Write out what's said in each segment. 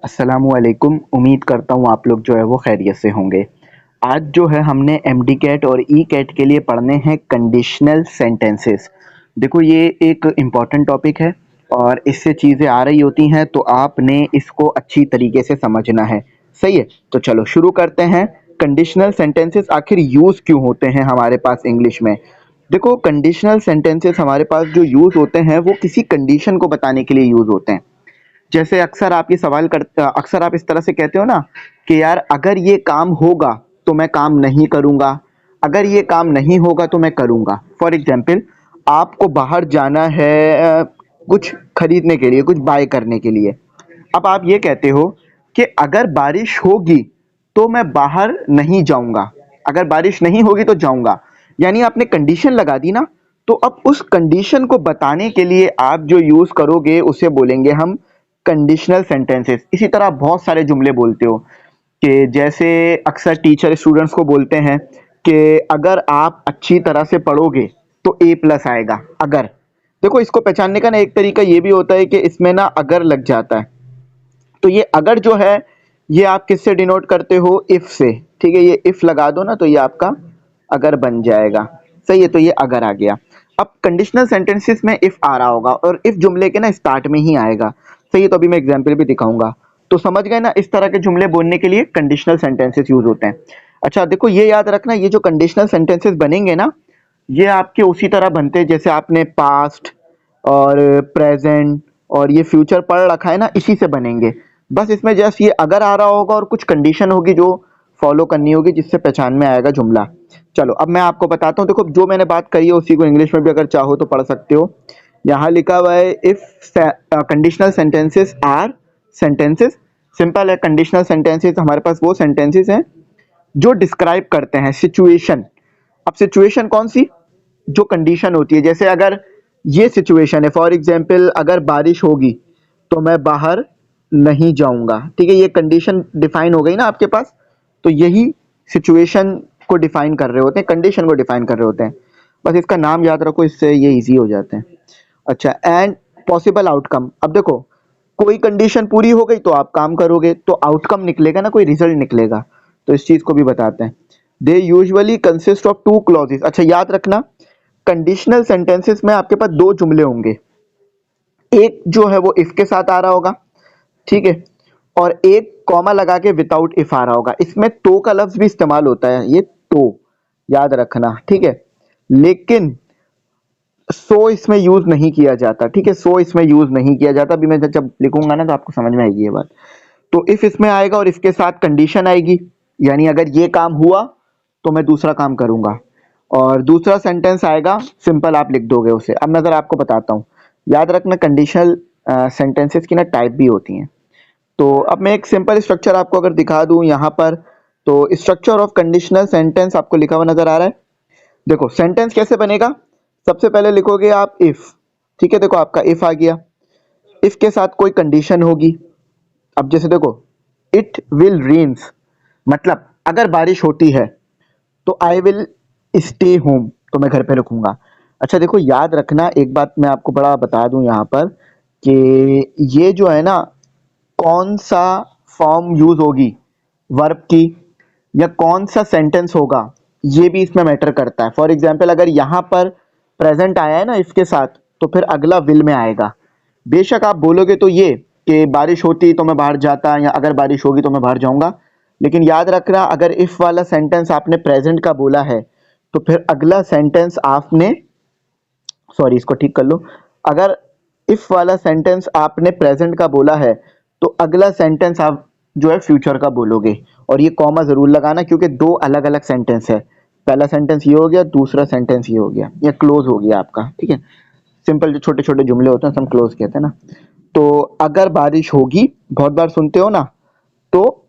अस्सलामुअलैकुम। उम्मीद करता हूँ आप लोग जो है वो खैरियत से होंगे। आज जो है हमने एमडी कैट और ई कैट के लिए पढ़ने हैं कंडीशनल सेंटेंसेस। देखो ये एक इम्पॉर्टेंट टॉपिक है और इससे चीज़ें आ रही होती हैं तो आपने इसको अच्छी तरीके से समझना है। सही है, तो चलो शुरू करते हैं। कंडीशनल सेंटेंसेस आखिर यूज़ क्यों होते हैं हमारे पास इंग्लिश में? देखो कंडीशनल सेंटेंसेस हमारे पास जो यूज़ होते हैं वो किसी कंडीशन को बताने के लिए यूज़ होते हैं। जैसे अक्सर आप इस तरह से कहते हो ना कि यार अगर ये काम होगा तो मैं काम नहीं करूंगा, अगर ये काम नहीं होगा तो मैं करूंगा। फॉर एग्जाम्पल, आपको बाहर जाना है कुछ खरीदने के लिए, कुछ बाय करने के लिए। अब आप ये कहते हो कि अगर बारिश होगी तो मैं बाहर नहीं जाऊंगा, अगर बारिश नहीं होगी तो जाऊंगा। यानी आपने कंडीशन लगा दी ना, तो अब उस कंडीशन को बताने के लिए आप जो यूज करोगे उसे बोलेंगे हम कंडीशनल सेंटेंसेस। इसी तरह आप बहुत सारे जुमले बोलते हो कि जैसे अक्सर टीचर स्टूडेंट्स को बोलते हैं कि अगर आप अच्छी तरह से पढ़ोगे तो ए प्लस आएगा। अगर, देखो इसको पहचानने का ना एक तरीका ये भी होता है कि इसमें ना अगर लग जाता है, तो ये अगर जो है ये आप किससे डिनोट करते हो? इफ से। ठीक है, ये इफ लगा दो ना तो ये आपका अगर बन जाएगा। सही है, तो ये अगर आ गया। अब कंडीशनल सेंटेंसेस में इफ आ रहा होगा और इफ जुमले के ना स्टार्ट में ही आएगा। सही है, तो अभी मैं एग्जांपल भी दिखाऊंगा। तो समझ गए ना, इस तरह के जुमले बोलने के लिए कंडीशनल सेंटेंसेस यूज होते हैं। अच्छा देखो, ये याद रखना, ये जो कंडीशनल सेंटेंसेस बनेंगे ना, ये आपके उसी तरह बनते हैं जैसे आपने पास्ट और प्रेजेंट और ये फ्यूचर पढ़ रखा है ना, इसी से बनेंगे। बस इसमें जस्ट ये अगर आ रहा होगा और कुछ कंडीशन होगी जो फॉलो करनी होगी, जिससे पहचान में आएगा जुमला। चलो अब मैं आपको बताता हूँ। देखो जो मैंने बात करी है उसी को इंग्लिश में भी अगर चाहो तो पढ़ सकते हो। यहाँ लिखा हुआ है if conditional sentences are sentences. Simple है, कंडीशनल सेंटेंसेस हमारे पास वो सेंटेंसेस हैं जो डिस्क्राइब करते हैं सिचुएशन। अब सिचुएशन कौन सी? जो कंडीशन होती है। जैसे अगर ये सिचुएशन है, फॉर एग्जाम्पल अगर बारिश होगी तो मैं बाहर नहीं जाऊंगा। ठीक है, ये कंडीशन डिफाइन हो गई ना आपके पास। तो यही सिचुएशन को डिफाइन कर रहे होते हैं, कंडीशन को डिफाइन कर रहे होते हैं। बस इसका नाम याद रखो, इससे ये इजी हो जाते हैं। अच्छा, एंड पॉसिबल आउटकम। अब देखो, कोई कंडीशन पूरी हो गई तो आप काम करोगे तो आउटकम निकलेगा ना, कोई रिजल्ट निकलेगा। तो इस चीज को भी बताते हैं। They usually consist of two clauses. अच्छा याद रखना, कंडीशनल सेंटेंसेस में आपके पास दो जुमले होंगे। एक जो है वो इफ के साथ आ रहा होगा, ठीक है, और एक कॉमा लगा के विदाउट इफ आ रहा होगा। इसमें तो का लफ्ज भी इस्तेमाल होता है, ये तो याद रखना, ठीक है। लेकिन सो इसमें यूज नहीं किया जाता। ठीक है, सो इसमें यूज नहीं किया जाता। अभी मैं जब लिखूंगा ना तो आपको समझ में आएगी ये बात। तो इफ इसमें आएगा और इसके साथ कंडीशन आएगी, यानी अगर ये काम हुआ तो मैं दूसरा काम करूंगा। और दूसरा सेंटेंस आएगा, सिंपल आप लिख दोगे उसे। अब मैं जरा आपको बताता हूँ। याद रखना, कंडीशनल सेंटेंसेस की ना टाइप भी होती हैं। तो अब मैं एक सिंपल स्ट्रक्चर आपको अगर दिखा दूं यहाँ पर, तो स्ट्रक्चर ऑफ कंडीशनल सेंटेंस आपको लिखा हुआ नजर आ रहा है। देखो सेंटेंस कैसे बनेगा, सबसे पहले लिखोगे आप इफ। ठीक है, देखो आपका इफ आ गया। इफ के साथ कोई कंडीशन होगी। अब जैसे देखो, इट विल रेन्स, मतलब अगर बारिश होती है तो आई विल स्टे होम, तो मैं घर पे रुकूंगा। अच्छा देखो याद रखना, एक बात मैं आपको बड़ा बता दूं यहाँ पर कि ये जो है ना, कौन सा फॉर्म यूज होगी वर्ब की, या कौन सा सेंटेंस होगा, ये भी इसमें मैटर करता है। फॉर एग्जाम्पल अगर यहाँ पर प्रेजेंट आया है ना इसके साथ, तो फिर अगला विल में आएगा। बेशक आप बोलोगे तो ये कि बारिश होती तो मैं बाहर जाता, या अगर बारिश होगी तो मैं बाहर जाऊंगा। लेकिन याद रखना, अगर इफ वाला सेंटेंस आपने प्रेजेंट का बोला है तो फिर अगला सेंटेंस आपने, सॉरी इसको ठीक कर लो, अगर इफ वाला सेंटेंस आपने प्रेजेंट का बोला है तो अगला सेंटेंस आप जो है फ्यूचर का बोलोगे। और ये कॉमा जरूर लगाना, क्योंकि दो अलग अलग सेंटेंस है। पहला सेंटेंस ये हो गया, दूसरा सेंटेंस ये हो गया, या क्लोज हो गया आपका। ठीक है, सिंपल जो छोटे छोटे जुमले होते हैं हम क्लोज कहते हैं ना। तो अगर बारिश होगी, बहुत बार सुनते हो ना, तो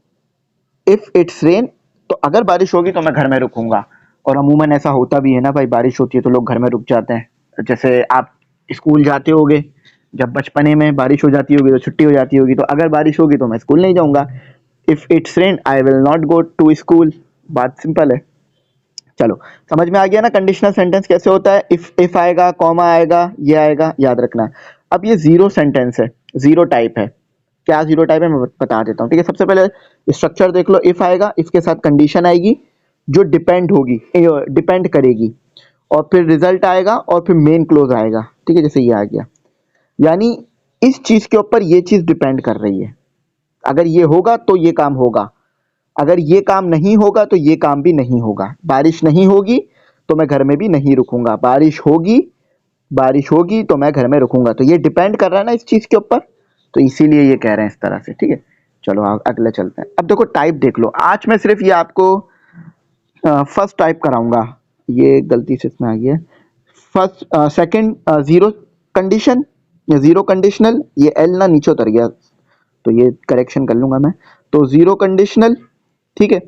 इफ इट्स रेन, तो अगर बारिश होगी तो मैं घर में रुकूंगा। और अमूमन ऐसा होता भी है ना भाई, बारिश होती है तो लोग घर में रुक जाते हैं। जैसे आप स्कूल जाते होगे, जब बचपने में बारिश हो जाती होगी तो छुट्टी हो जाती होगी, तो अगर बारिश होगी तो मैं स्कूल नहीं जाऊंगा। If it's rain I will not go to school. बात सिंपल है। चलो समझ में आ गया ना कंडीशनल सेंटेंस कैसे होता है। इफ आएगा, कॉमा आएगा, ये आएगा, याद रखना। अब ये जीरो सेंटेंस है, जीरो टाइप है। क्या जीरो टाइप है मैं बता देता हूँ, ठीक है। सबसे पहले स्ट्रक्चर देख लो, इफ आएगा, इसके साथ कंडीशन आएगी जो डिपेंड होगी, डिपेंड करेगी, और फिर रिजल्ट आएगा और फिर मेन क्लोज आएगा, ठीक है। जैसे ये आ गया, यानी इस चीज के ऊपर ये चीज डिपेंड कर रही है। अगर ये होगा तो ये काम होगा, अगर ये काम नहीं होगा तो ये काम भी नहीं होगा। बारिश नहीं होगी तो मैं घर में भी नहीं रुकूंगा, बारिश होगी तो मैं घर में रुकूंगा। तो ये डिपेंड कर रहा है ना इस चीज के ऊपर, तो इसीलिए ये कह रहे हैं इस तरह से, ठीक है। चलो अगले चलते हैं। अब देखो टाइप देख लो, आज मैं सिर्फ ये आपको फर्स्ट टाइप कराऊंगा, ये गलती से इसमें आ गया। फर्स्ट सेकंड जीरो कंडीशन या जीरो कंडीशनल, ये एल ना नीचे उतर गया तो ये करेक्शन कर लूंगा मैं। तो जीरो कंडीशनल, ठीक है,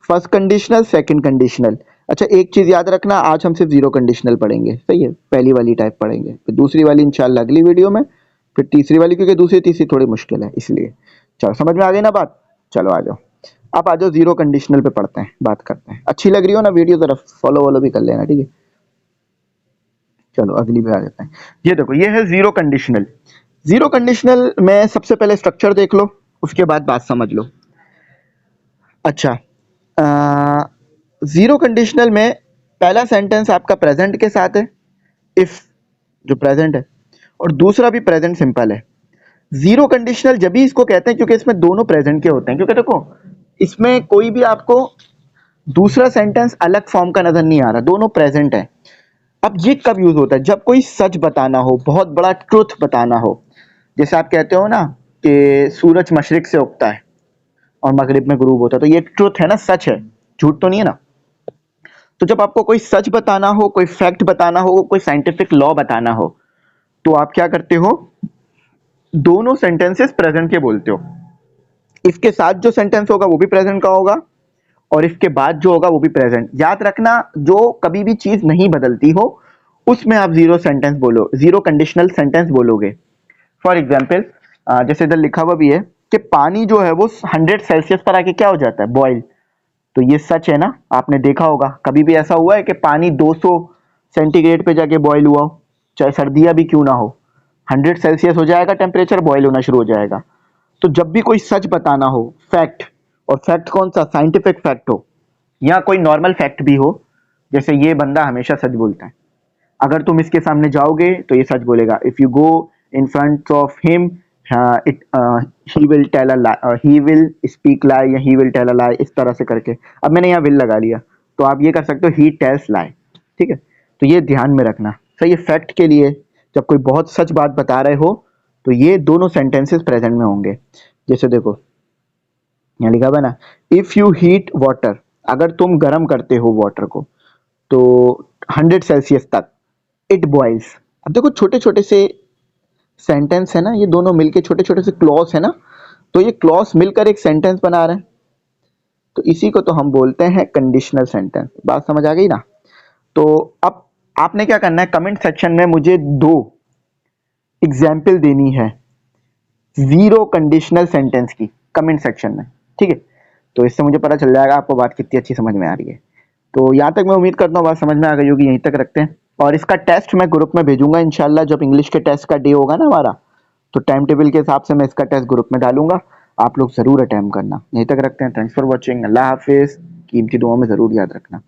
फर्स्ट कंडीशनल, सेकंड कंडीशनल। अच्छा एक चीज याद रखना, आज हम सिर्फ जीरो कंडीशनल पढ़ेंगे, सही है, पहली वाली टाइप पढ़ेंगे, फिर दूसरी वाली इंशाल्लाह अगली वीडियो में, फिर तीसरी वाली, क्योंकि दूसरी तीसरी थोड़ी मुश्किल है इसलिए। चलो समझ में आ गई ना बात, चलो आ जाओ, अब आ जाओ जीरो कंडीशनल पे पढ़ते हैं, बात करते हैं। अच्छी लग रही हो ना वीडियो, जरा फॉलो वॉलो भी कर लेना, ठीक है। चलो अगली पे आ जाते हैं। ये देखो ये है जीरो कंडीशनल। जीरो कंडीशनल में सबसे पहले स्ट्रक्चर देख लो, उसके बाद बात समझ लो। अच्छा, जीरो कंडीशनल में पहला सेंटेंस आपका प्रेजेंट के साथ है, इफ जो प्रेजेंट है, और दूसरा भी प्रेजेंट सिंपल है। जीरो कंडीशनल जब भी इसको कहते हैं क्योंकि इसमें दोनों प्रेजेंट के होते हैं, क्योंकि देखो इसमें कोई भी आपको दूसरा सेंटेंस अलग फॉर्म का नजर नहीं आ रहा, दोनों प्रेजेंट है। अब ये कब यूज होता है, जब कोई सच बताना हो, बहुत बड़ा ट्रुथ बताना हो। जैसे आप कहते हो ना कि सूरज मशरिक से उगता है और मगरिब में गुरूब होता है, तो ये ट्रुथ है ना, सच है, झूठ तो नहीं है ना। तो जब आपको कोई सच बताना हो, कोई फैक्ट बताना हो, कोई साइंटिफिक लॉ बताना हो, तो आप क्या करते हो, दोनों सेंटेंसेस प्रेजेंट के बोलते हो। इसके साथ जो सेंटेंस होगा वो भी प्रेजेंट का होगा, और इसके बाद जो होगा वो भी प्रेजेंट। याद रखना, जो कभी भी चीज नहीं बदलती हो उसमें आप जीरो सेंटेंस बोलो, जीरो कंडीशनल सेंटेंस बोलोगे। फॉर एग्जाम्पल, जैसे इधर लिखा हुआ भी है कि पानी जो है वो 100 सेल्सियस पर आके क्या हो जाता है, बॉयल। तो ये सच है ना, आपने देखा होगा, कभी भी ऐसा हुआ है कि पानी 200 सेंटीग्रेड पे जाके बॉयल हुआ हो, चाहे सर्दियां भी क्यों ना हो, 100 सेल्सियस हो जाएगा टेम्परेचर, बॉयल होना शुरू हो जाएगा। तो जब भी कोई सच बताना हो, फैक्ट, और फैक्ट कौन सा, साइंटिफिक फैक्ट हो या कोई नॉर्मल फैक्ट भी हो, जैसे ये बंदा हमेशा सच बोलता है, अगर तुम इसके सामने जाओगे तो ये सच बोलेगा। If you go in front of him, it he will tell a lie, he will speak lie, या ही विल टेल अ लाई, इस तरह से करके। अब मैंने यहाँ विल लगा लिया, तो आप ये कर सकते हो, ही टेल्स लाई, ठीक है। तो ये ध्यान में रखना, सही है। फैक्ट के लिए जब कोई बहुत सच बात बता रहे हो तो ये दोनों सेंटेंसेस प्रेजेंट में होंगे। जैसे देखो यहाँ लिखा हुआ है ना, इफ यू हीट वाटर, अगर तुम गर्म करते हो वाटर को तो 100 सेल्सियस तक, इट बॉइल्स। अब देखो छोटे छोटे से सेंटेंस है ना, ये दोनों मिलके छोटे छोटे से क्लॉज है ना, तो ये क्लॉज मिलकर एक सेंटेंस बना रहे हैं, तो इसी को तो हम बोलते हैं कंडीशनल सेंटेंस। बात समझ आ गई ना। तो अब आपने क्या करना है, कमेंट सेक्शन में मुझे 2 एग्जाम्पल देनी है जीरो कंडीशनल सेंटेंस की, कमेंट सेक्शन में, ठीक है। तो इससे मुझे पता चल जाएगा आपको बात कितनी अच्छी समझ में आ रही है। तो यहाँ तक मैं उम्मीद करता हूँ बात समझ में आ गई होगी, यहीं तक रखते हैं। और इसका टेस्ट मैं ग्रुप में भेजूंगा इंशाल्लाह, जब इंग्लिश के टेस्ट का डे होगा ना हमारा, तो टाइम टेबल के हिसाब से मैं इसका टेस्ट ग्रुप में डालूंगा, आप लोग जरूर अटेम्प्ट करना। यहीं तक रखते हैं, थैंक्स फॉर वॉचिंग, अल्लाह हाफिज, कीमती दुआओं में जरूर याद रखना।